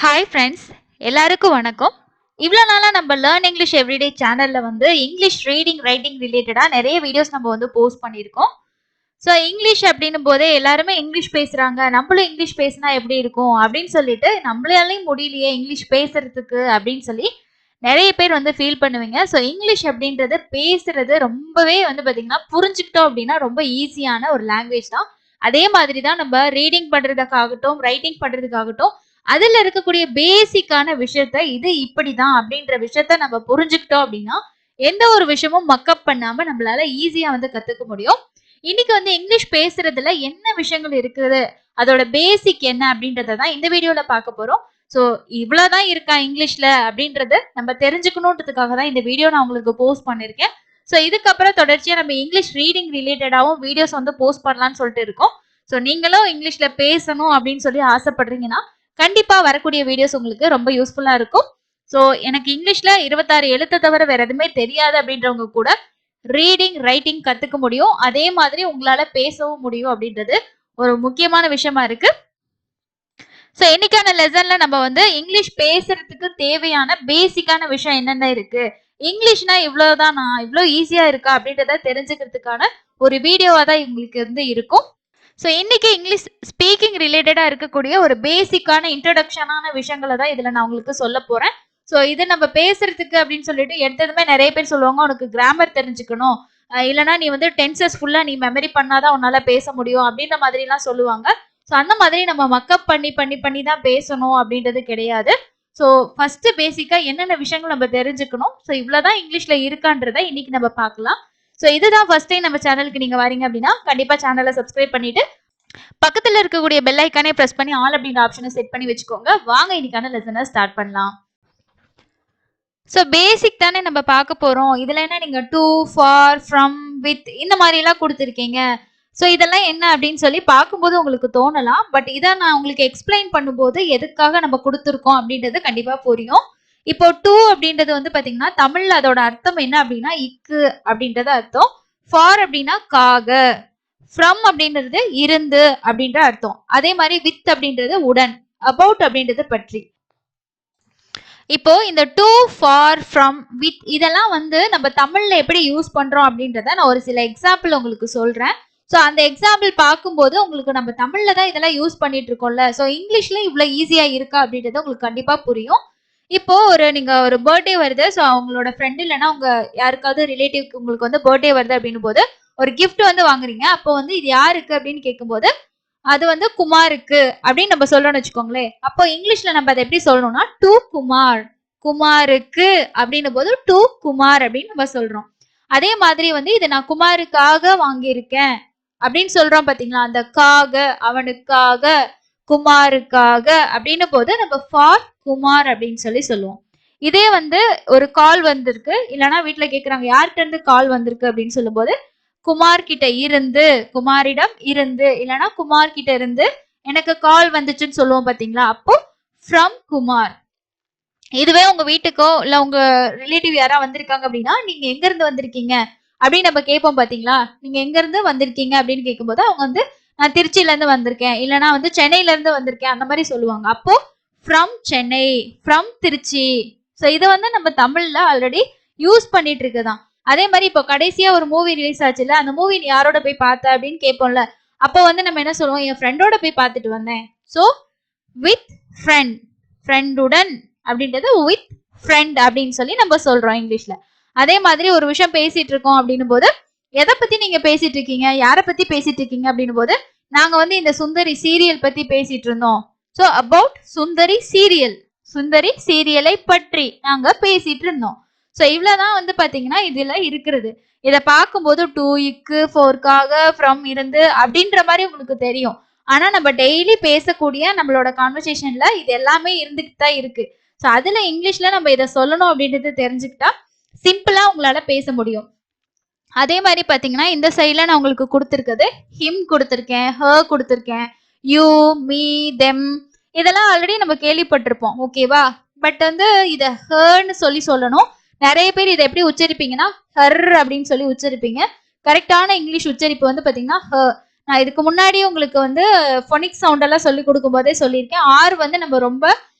Hi friends, எல்லாருக்கும் வணக்கம். இவ்வளோ நாளாக நம்ம லேர்ன் இங்கிலீஷ் எவ்ரிடே சேனலில் வந்து இங்கிலீஷ் ரீடிங் ரைட்டிங் ரிலேட்டடாக நிறைய வீடியோஸ் நம்ம வந்து போஸ்ட் பண்ணியிருக்கோம். ஸோ இங்கிலீஷ் அப்படின்னும் போதே எல்லாருமே இங்கிலீஷ் பேசுகிறாங்க, நம்மளும் இங்கிலீஷ் பேசினா எப்படி இருக்கும் அப்படின்னு சொல்லிட்டு நம்மளாலையும் முடியலையே இங்கிலீஷ் பேசுறதுக்கு அப்படின்னு சொல்லி நிறைய பேர் வந்து ஃபீல் பண்ணுவீங்க. ஸோ இங்கிலீஷ் அப்படின்றது பேசுறது ரொம்பவே வந்து பார்த்தீங்கன்னா புரிஞ்சுக்கிட்டோம் அப்படின்னா ரொம்ப ஈஸியான ஒரு லாங்குவேஜ் தான். அதே மாதிரி தான் நம்ம ரீடிங் பண்ணுறதுக்காகட்டும் ரைட்டிங் பண்ணுறதுக்காகட்டும் அதுல இருக்கக்கூடிய பேசிக்கான விஷயத்த இது இப்படிதான் அப்படின்ற விஷயத்த நம்ம புரிஞ்சுக்கிட்டோம் அப்படின்னா எந்த ஒரு விஷயமும் மக்கப் பண்ணாம நம்மளால ஈஸியா வந்து கத்துக்க முடியும். இன்னைக்கு வந்து இங்கிலீஷ் பேசுறதுல என்ன விஷயங்கள் இருக்குது, அதோட பேசிக் என்ன அப்படின்றதான் இந்த வீடியோல பார்க்க போறோம். ஸோ இவ்வளவுதான் இருக்கா இங்கிலீஷ்ல அப்படின்றத நம்ம தெரிஞ்சுக்கணுன்றதுக்காக தான் இந்த வீடியோ நான் உங்களுக்கு போஸ்ட் பண்ணிருக்கேன். ஸோ இதுக்கப்புறம் தொடர்ச்சியா நம்ம இங்கிலீஷ் ரீடிங் ரிலேட்டடாவும் வீடியோஸ் வந்து போஸ்ட் பண்ணலாம்னு சொல்லிட்டு இருக்கோம். ஸோ நீங்களும் இங்கிலீஷ்ல பேசணும் அப்படின்னு சொல்லி ஆசைப்படுறீங்கன்னா கண்டிப்பா வரக்கூடிய வீடியோஸ் உங்களுக்கு ரொம்ப யூஸ்ஃபுல்லா இருக்கும். ஸோ எனக்கு இங்கிலீஷ்ல 26 எழுத்தை தவிர வேற எதுவுமே தெரியாது அப்படின்றவங்க கூட ரீடிங் ரைட்டிங் கத்துக்க முடியும். அதே மாதிரி உங்களால பேசவும் முடியும் அப்படின்றது ஒரு முக்கியமான விஷயமா இருக்கு. ஸோ இன்னைக்கான லெசன்ல நம்ம வந்து இங்கிலீஷ் பேசுறதுக்கு தேவையான பேசிக்கான விஷயம் என்னென்ன இருக்கு, இங்கிலீஷ்னா இவ்வளவுதான் இவ்வளவு ஈஸியா இருக்கா அப்படின்றத தெரிஞ்சுக்கிறதுக்கான ஒரு வீடியோவா தான் உங்களுக்கு வந்து இருக்கும். ஸோ இன்னைக்கு இங்கிலீஷ் ஸ்பீக்கிங் ரிலேட்டடாக இருக்கக்கூடிய ஒரு பேசிக்கான இன்ட்ரடக்ஷனான விஷயங்களை தான் இதில் நான் உங்களுக்கு சொல்ல போகிறேன். ஸோ இதை நம்ம பேசுறதுக்கு அப்படின்னு சொல்லிட்டு எடுத்ததுமே நிறைய பேர் சொல்லுவாங்க உனக்கு கிராமர் தெரிஞ்சுக்கணும், இல்லைனா நீ வந்து டென்சஸ் ஃபுல்லாக நீ மெமரி பண்ணாதான் உன்னால பேச முடியும் அப்படின்ற மாதிரிலாம் சொல்லுவாங்க. ஸோ அந்த மாதிரி நம்ம மக்கப் பண்ணி பண்ணி பண்ணி தான் பேசணும் அப்படின்றது கிடையாது. ஸோ ஃபர்ஸ்ட் பேசிக்காக என்னென்ன விஷயங்கள் நம்ம தெரிஞ்சுக்கணும், ஸோ இவ்வளோதான் இங்கிலீஷில் இருக்கான்றதை இன்னைக்கு நம்ம பார்க்கலாம். ஸோ இதுதான் ஃபர்ஸ்ட் டைம் நம்ம சேனலுக்கு நீங்க வரீங்க அப்படின்னா கண்டிப்பா சேனலை சப்ஸ்கிரைப் பண்ணிட்டு பக்கத்துல இருக்கக்கூடிய பெல் ஐக்கானே பிரஸ் பண்ணி ஆல் அப்படின்ற ஆப்ஷனை செட் பண்ணி வச்சுக்கோங்க. வாங்க இன்னைக்கான லெசனை ஸ்டார்ட் பண்ணலாம். ஸோ பேசிக் தானே நம்ம பார்க்க போறோம். இதுல என்ன நீங்க டு, ஃபார், ஃப்ரம், வித் இந்த மாதிரி எல்லாம் கொடுத்துருக்கீங்க. ஸோ இதெல்லாம் என்ன அப்படின்னு சொல்லி பார்க்கும்போது உங்களுக்கு தோணலாம். பட் இதை நான் உங்களுக்கு எக்ஸ்பிளைன் பண்ணும்போது எதுக்காக நம்ம கொடுத்துருக்கோம் அப்படின்றது கண்டிப்பா புரியும். இப்போ டு அப்படின்றது வந்து பாத்தீங்கன்னா தமிழ்ல அதோட அர்த்தம் என்ன அப்படின்னா இக்கு அப்படின்றது அர்த்தம். ஃபார் அப்படின்னா காக, ஃப்ரம் அப்படின்றது இருந்து அப்படின்ற அர்த்தம். அதே மாதிரி வித் அப்படின்றது உடன், அபவுட் அப்படின்றது பற்றி. இப்போ இந்த டு, ஃபார், ஃப்ரம், வித் இதெல்லாம் வந்து நம்ம தமிழ்ல எப்படி யூஸ் பண்றோம் அப்படின்றத நான் ஒரு சில எக்ஸாம்பிள் உங்களுக்கு சொல்றேன். ஸோ அந்த எக்ஸாம்பிள் பார்க்கும்போது உங்களுக்கு நம்ம தமிழ்ல தான் இதெல்லாம் யூஸ் பண்ணிட்டு இருக்கோம்ல, ஸோ இங்கிலீஷ்ல இவ்வளவு ஈஸியா இருக்கா அப்படின்றது உங்களுக்கு கண்டிப்பா புரியும். இப்போ நீங்க ஒரு பர்த்டே வருது, ஸோ அவங்களோட ஃப்ரெண்ட் இல்லைன்னா உங்க யாருக்காவது ரிலேட்டிவ்க்கு உங்களுக்கு வந்து பர்த்டே வருது அப்படின்னும் போது ஒரு கிஃப்ட் வந்து வாங்குறீங்க. அப்போ வந்து இது யாருக்கு அப்படின்னு கேட்கும்போது அது வந்து குமாருக்கு அப்படின்னு நம்ம சொல்றோம்னு வச்சுக்கோங்களேன். அப்போ இங்கிலீஷ்ல நம்ம அதை எப்படி சொல்லணும்னா டு குமார், குமாருக்கு அப்படின்னும் போது டு குமார் அப்படின்னு நம்ம சொல்றோம். அதே மாதிரி வந்து இதை நான் குமாருக்காக வாங்கியிருக்கேன் அப்படின்னு சொல்றோம் பாத்தீங்களா, அந்த காக, அவனுக்காக, குமாருக்காக அப்படின்னு போது நம்ம ஃபார் குமார் அப்படின்னு சொல்லி சொல்லுவோம். இதே வந்து ஒரு கால் வந்திருக்கு, இல்லைன்னா வீட்டுல கேக்குறாங்க யார்கிட்ட இருந்து கால் வந்திருக்கு அப்படின்னு சொல்லும் போது குமார் கிட்ட இருந்து, குமாரிடம் இருந்து, இல்லைன்னா குமார் கிட்ட இருந்து எனக்கு கால் வந்துச்சுன்னு சொல்லுவோம் பாத்தீங்களா, அப்போ ஃப்ரம் குமார். இதுவே உங்க வீட்டுக்கோ இல்ல உங்க ரிலேட்டிவ் யாரா வந்திருக்காங்க அப்படின்னா நீங்க எங்க இருந்து வந்திருக்கீங்க அப்படின்னு நம்ம கேட்போம் பாத்தீங்களா, நீங்க எங்க இருந்து வந்திருக்கீங்க அப்படின்னு கேட்கும்போது அவங்க வந்து நான் திருச்சியில இருந்து வந்திருக்கேன், இல்லைன்னா வந்து சென்னையில இருந்து வந்திருக்கேன் அந்த மாதிரி சொல்லுவாங்க. அப்போ from Chennai, from Tiruchi. So இதை வந்து நம்ம தமிழ்ல ஆல்ரெடி யூஸ் பண்ணிட்டு இருக்குதான். அதே மாதிரி இப்போ கடைசியா ஒரு மூவி ரிலீஸ் ஆச்சுல, அந்த மூவி நீ யாரோட போய் பார்த்த அப்படின்னு கேட்போம்ல, அப்போ வந்து நம்ம என்ன சொல்லுவோம், என் ஃப்ரெண்டோட போய் பார்த்துட்டு வந்தேன். ஸோ வித் ஃப்ரெண்ட், ஃப்ரெண்டுடன் அப்படின்றது வித் ஃப்ரெண்ட் அப்படின்னு சொல்லி நம்ம சொல்றோம் இங்கிலீஷ்ல. அதே மாதிரி ஒரு விஷயம் பேசிட்டு இருக்கோம் அப்படின்னும் போது எதை பத்தி நீங்க பேசிட்டு இருக்கீங்க, யாரை பத்தி பேசிட்டு இருக்கீங்க அப்படின்னும் போது நாங்க வந்து இந்த சுந்தரி சீரியல் பத்தி பேசிட்டு இருந்தோம். ஸோ அபவுட் சுந்தரி சீரியல், சுந்தரி சீரியலை பற்றி நாங்க பேசிட்டு இருந்தோம். ஸோ இவ்வளவுதான் வந்து பாத்தீங்கன்னா இதுல இருக்கிறது. இதை பார்க்கும்போது டு, இக்கு, ஃபோர்க்காக, ஃப்ரம் இருந்து அப்படின்ற மாதிரி உங்களுக்கு தெரியும். ஆனா நம்ம டெய்லி பேசக்கூடிய நம்மளோட கான்வர்சேஷன்ல இது எல்லாமே இருந்துகிட்டு தான் இருக்கு. ஸோ அதுல இங்கிலீஷ்ல நம்ம இதை சொல்லணும் அப்படின்றது தெரிஞ்சுக்கிட்டா சிம்பிளா உங்களால பேச முடியும். அதே மாதிரி பாத்தீங்கன்னா இந்த சைட்ல நான் உங்களுக்கு கொடுத்துருக்குது ஹிம் கொடுத்துருக்கேன், ஹர் கொடுத்துருக்கேன், யூ, மீ, தெம் இதெல்லாம் ஆல்ரெடி நம்ம கேள்விப்பட்டிருப்போம். ஓகேவா? பட் வந்து இதை ஹர்ன்னு சொல்லி சொல்லணும். நிறைய பேர் இதை எப்படி உச்சரிப்பீங்கன்னா ஹர் அப்படின்னு சொல்லி உச்சரிப்பீங்க. கரெக்டான இங்கிலீஷ் உச்சரிப்பு வந்து பாத்தீங்கன்னா ஹ. நான் இதுக்கு முன்னாடி உங்களுக்கு வந்து ஃபோனிக் சவுண்ட் எல்லாம் சொல்லி கொடுக்கும் போதே சொல்லியிருக்கேன். ஆர் வந்து நம்ம ரொம்ப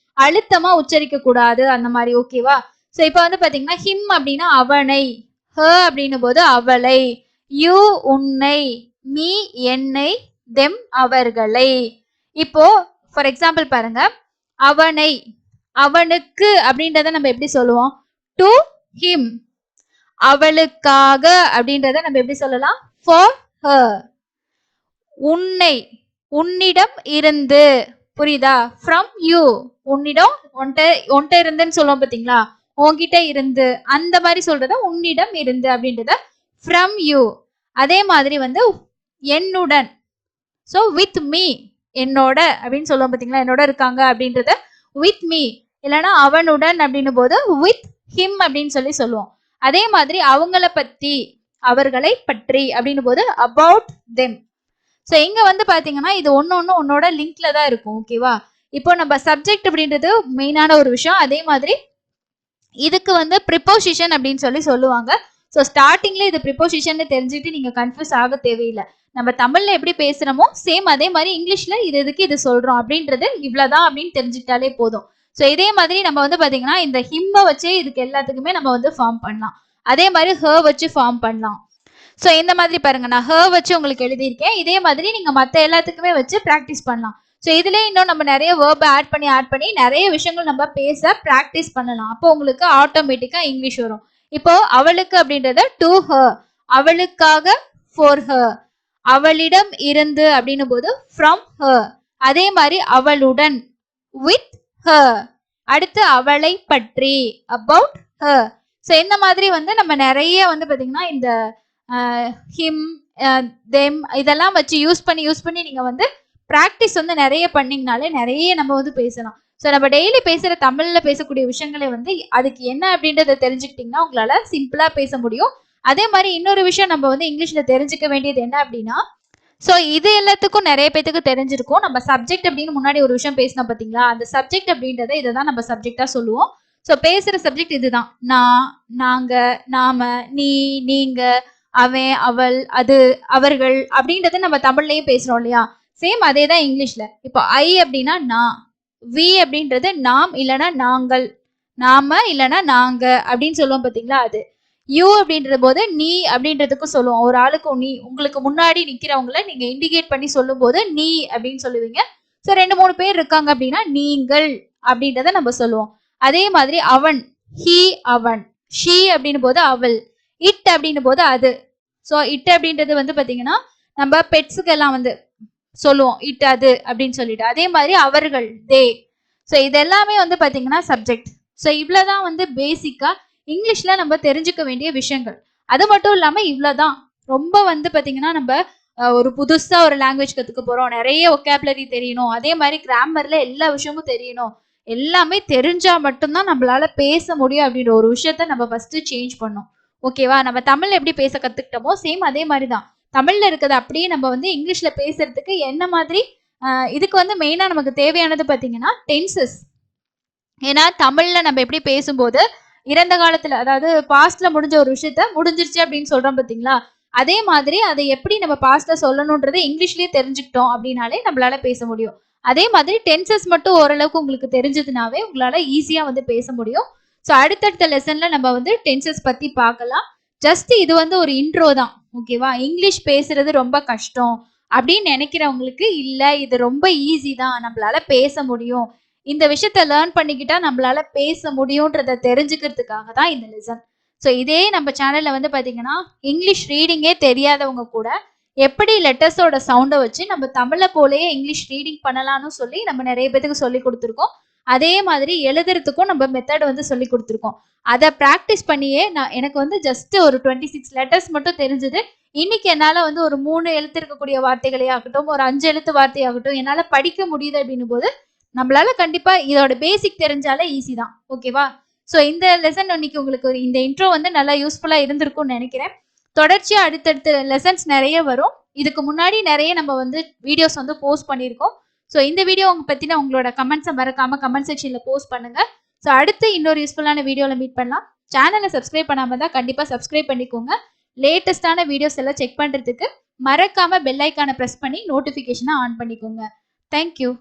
அழுத்தமா உச்சரிக்க கூடாது அந்த மாதிரி. ஓகேவா? சோ இப்ப வந்து பாத்தீங்கன்னா ஹிம் அப்படின்னா அவனை, ஹ அப்படின்னும் போது அவளை, யூ உன்னை, மீ என்னை, தெம் அவர்களை. இப்போ ஃபார் எக்ஸாம்பிள் பாருங்க, அவனை, அவனுக்கு அப்படின்றத நம்ம எப்படி சொல்லுவோம்? To him. அவளுக்காக அப்படின்றத நம்ம எப்படி சொல்லலாம்? For her. உன்னை, உன்னிடம் இருந்து, புரியுதா? From you. உன்னிடம், ஒன்ட்ட இருந்துன்னு சொல்லுவோம் பாத்தீங்களா? உன்கிட்ட இருந்து, அந்த மாதிரி சொல்றத உன்னிடம் இருந்து அப்படின்றத ஃப்ரம் யூ. அதே மாதிரி வந்து என்னுடன், ஸோ வித் மீ, என்னோட அப்படின்னு சொல்லுவோம் பாத்தீங்களா? என்னோட இருக்காங்க அப்படின்றத வித் மீ, இல்லைன்னா அவனுடன் அப்படின்னும் போது வித் ஹிம் அப்படின்னு சொல்லி சொல்லுவோம். அதே மாதிரி அவங்கள பத்தி, அவர்களை பற்றி அப்படின்னும் போது அபவுட் தெம். ஸோ இங்க வந்து பாத்தீங்கன்னா இது ஒன்னு உன்னோட லிங்க்ல தான் இருக்கும். ஓகேவா? இப்போ நம்ம சப்ஜெக்ட் அப்படின்றது மெயினான ஒரு விஷயம். அதே மாதிரி இதுக்கு வந்து ப்ரிப்போசிஷன் அப்படின்னு சொல்லி சொல்லுவாங்க. ஸோ ஸ்டார்டிங்ல இது ப்ரிப்போசிஷன் தெரிஞ்சுட்டு நீங்க கன்ஃபியூஸ் ஆக தேவையில்லை. நம்ம தமிழ்ல எப்படி பேசுறோமோ சேம் அதே மாதிரி இங்கிலீஷ்ல இதுக்கு இது சொல்றோம் அப்படின்றது இவ்வளவுதான் அப்படின்னு தெரிஞ்சுக்கிட்டாலே போதும். ஸோ இதே மாதிரி நம்ம வந்து பாத்தீங்கன்னா இந்த ஹிம்ம வச்சே இதுக்கு எல்லாத்துக்குமே நம்ம வந்து ஃபார்ம் பண்ணலாம். அதே மாதிரி ஹ வச்சு ஃபார்ம் பண்ணலாம். ஸோ இந்த மாதிரி பாருங்க, நான் ஹ வச்சு உங்களுக்கு எழுதியிருக்கேன். இதே மாதிரி நீங்க மற்ற எல்லாத்துக்குமே வச்சு ப்ராக்டிஸ் பண்ணலாம். ஸோ இதுலேயே இன்னும் நம்ம நிறைய வேர்ப் ஆட் பண்ணி நிறைய விஷயங்கள் நம்ம பேச ப்ராக்டிஸ் பண்ணலாம். அப்போ உங்களுக்கு ஆட்டோமேட்டிக்கா இங்கிலீஷ் வரும். இப்போ அவளுக்கு அப்படின்றத டு ஹர், அவளுக்காக ஃபார் ஹர், அவளிடம் இருந்து அப்படின்னும் போது ஃப்ரம் ஹர். அதே மாதிரி அவளுடன் வித் ஹர். அடுத்து அவளை பற்றி அபவுட் ஹர். ஸோ இந்த மாதிரி வந்து நம்ம நிறைய வந்து பாத்தீங்கன்னா இந்த ஹிம், தெம் இதெல்லாம் வச்சு யூஸ் பண்ணி நீங்க வந்து ப்ராக்டிஸ் வந்து நிறைய பண்ணீங்கனாலே நிறைய நம்ம வந்து பேசலாம். ஸோ நம்ம டெய்லி பேசுற தமிழ்ல பேசக்கூடிய விஷயங்களை வந்து அதுக்கு என்ன அப்படின்றத தெரிஞ்சுக்கிட்டீங்கன்னா உங்களால சிம்பிளா பேச முடியும். அதே மாதிரி இன்னொரு விஷயம் நம்ம வந்து இங்கிலீஷ்ல தெரிஞ்சுக்க வேண்டியது என்ன அப்படின்னா, ஸோ இது எல்லாத்துக்கும் நிறைய பேத்துக்கு தெரிஞ்சிருக்கும். நம்ம சப்ஜெக்ட் அப்படின்னு முன்னாடி ஒரு விஷயம் பேசினோம் பார்த்தீங்களா? அந்த சப்ஜெக்ட் அப்படின்றத இதை தான் நம்ம சப்ஜெக்டா சொல்லுவோம். ஸோ பேசுற சப்ஜெக்ட் இதுதான். நான், நாங்க, நாம, நீ, நீங்க, அவன், அவள், அது, அவர்கள் அப்படின்றத நம்ம தமிழ்லயும் பேசுறோம் இல்லையா? சேம் அதே தான் இங்கிலீஷ்ல. இப்போ ஐ அப்படின்னா நான், வி அப்படின்றது நாம் இல்லைன்னா நாங்கள், நாம இல்லைன்னா நாங்க அப்படின்னு சொல்லுவோம் பார்த்தீங்களா? அது யூ அப்படின்ற போது நீ அப்படின்றதுக்கு சொல்லுவோம். ஒரு ஆளுக்கு நீ, உங்களுக்கு முன்னாடி நிக்கிறவங்கள நீங்க இண்டிகேட் பண்ணி சொல்லும் போது நீ அப்படின்னு சொல்லுவீங்க. ஸோ 2-3 பேர் இருக்காங்க அப்படின்னா நீங்கள் அப்படின்றத நம்ம சொல்லுவோம். அதே மாதிரி அவன், ஹி அவன், ஷீ அப்படின்னு போது அவள், இட் அப்படின்னு போது அது. ஸோ இட் அப்படின்றது வந்து பாத்தீங்கன்னா நம்ம பெட்ஸுக்கு எல்லாம் வந்து சொல்லுவோம் இட் அது அப்படின்னு சொல்லிட்டு. அதே மாதிரி அவர்கள் தே. ஸோ இது எல்லாமே வந்து பாத்தீங்கன்னா சப்ஜெக்ட். ஸோ இவ்வளவுதான் வந்து பேசிக்கா இங்கிலீஷ்ல நம்ம தெரிஞ்சுக்க வேண்டிய விஷயங்கள். அது மட்டும் இல்லாம இவ்வளவுதான். ரொம்ப வந்து பாத்தீங்கன்னா நம்ம ஒரு புதுசா ஒரு லாங்குவேஜ் கத்துக்க போறோம், நிறைய ஒகேபுலரி தெரியணும், அதே மாதிரி கிராமர்ல எல்லா விஷயமும் தெரியணும், எல்லாமே தெரிஞ்சா மட்டும்தான் நம்மளால பேச முடியும் அப்படின்ற ஒரு விஷயத்த நம்ம ஃபர்ஸ்ட் சேஞ்ச் பண்ணோம். ஓகேவா? நம்ம தமிழ்ல எப்படி பேச கத்துக்கிட்டோமோ சேம் அதே மாதிரிதான் தமிழ்ல இருக்கிறது அப்படியே நம்ம வந்து இங்கிலீஷ்ல பேசுறதுக்கு என்ன மாதிரி இதுக்கு வந்து மெயினா நமக்கு தேவையானது பாத்தீங்கன்னா டென்சஸ். ஏன்னா தமிழ்ல நம்ம எப்படி பேசும்போது இறந்த காலத்துல, அதாவது பாஸ்ட்ல முடிஞ்ச ஒரு விஷயத்த முடிஞ்சிருச்சு அப்படின்னு சொல்றோம் பாத்தீங்களா? அதே மாதிரி அதை எப்படி நம்ம பாஸ்ட்ல சொல்லணும்ன்றதை இங்கிலீஷ்லயே தெரிஞ்சுக்கிட்டோம் அப்படின்னாலே நம்மளால பேச முடியும். அதே மாதிரி டென்சஸ் மட்டும் ஓரளவுக்கு உங்களுக்கு தெரிஞ்சதுனாவே உங்களால ஈஸியா வந்து பேச முடியும். ஸோ அடுத்தடுத்த லெசன்ல நம்ம வந்து டென்சஸ் பத்தி பார்க்கலாம். ஜஸ்ட் இது வந்து ஒரு இன்ட்ரோ தான். ஓகேவா? இங்கிலீஷ் பேசுறது ரொம்ப கஷ்டம் அப்படின்னு நினைக்கிறவங்களுக்கு இல்ல, இது ரொம்ப ஈஸி தான், நம்மளால பேச முடியும், இந்த விஷயத்த லேர்ன் பண்ணிக்கிட்டா நம்மளால பேச முடியும்ன்றத தெரிஞ்சுக்கிறதுக்காக தான் இந்த லெசன். ஸோ இதே நம்ம சேனல்ல வந்து பாத்தீங்கன்னா இங்கிலீஷ் ரீடிங்கே தெரியாதவங்க கூட எப்படி லெட்டர்ஸோட சவுண்டை வச்சு நம்ம தமிழை போலயே இங்கிலீஷ் ரீடிங் பண்ணலாம்னு சொல்லி நம்ம நிறைய பேருக்கு சொல்லி கொடுத்துருக்கோம். அதே மாதிரி எழுதுறதுக்கும் நம்ம மெத்தட் வந்து சொல்லி கொடுத்துருக்கோம். அதை ப்ராக்டிஸ் பண்ணியே நான் எனக்கு வந்து ஜஸ்ட் ஒரு 26 லெட்டர்ஸ் மட்டும் தெரிஞ்சது. இன்னைக்கு என்னால வந்து ஒரு 3 எழுத்து இருக்கக்கூடிய வார்த்தைகளே ஆகட்டும், ஒரு 5 எழுத்து வார்த்தையாகட்டும் என்னால படிக்க முடியுது அப்படின்னும் போது நம்மளால கண்டிப்பா இதோட பேசிக் தெரிஞ்சாலே ஈஸி தான். ஓகேவா? ஸோ இந்த லெசன் இன்னைக்கு உங்களுக்கு இந்த இன்ட்ரோ வந்து நல்லா யூஸ்ஃபுல்லா இருந்திருக்கும்னு நினைக்கிறேன். தொடர்ச்சியா அடுத்தடுத்த லெசன்ஸ் நிறைய வரும். இதுக்கு முன்னாடி நிறைய நம்ம வந்து வீடியோஸ் வந்து போஸ்ட் பண்ணியிருக்கோம். ஸோ இந்த வீடியோ பத்தின உங்களோட கமெண்ட்ஸை மறக்காம கமெண்ட் செக்ஷன்ல போஸ்ட் பண்ணுங்க. ஸோ அடுத்து இன்னொரு யூஸ்ஃபுல்லான வீடியோல மீட் பண்ணலாம். சேனலை சப்ஸ்கிரைப் பண்ணாம தான் கண்டிப்பா சப்ஸ்கிரைப் பண்ணிக்கோங்க. லேட்டஸ்டான வீடியோஸ் எல்லாம் செக் பண்றதுக்கு மறக்காம பெல் ஐக்கானை பிரஸ் பண்ணி நோட்டிபிகேஷனை ஆன் பண்ணிக்கோங்க. தேங்க்யூ.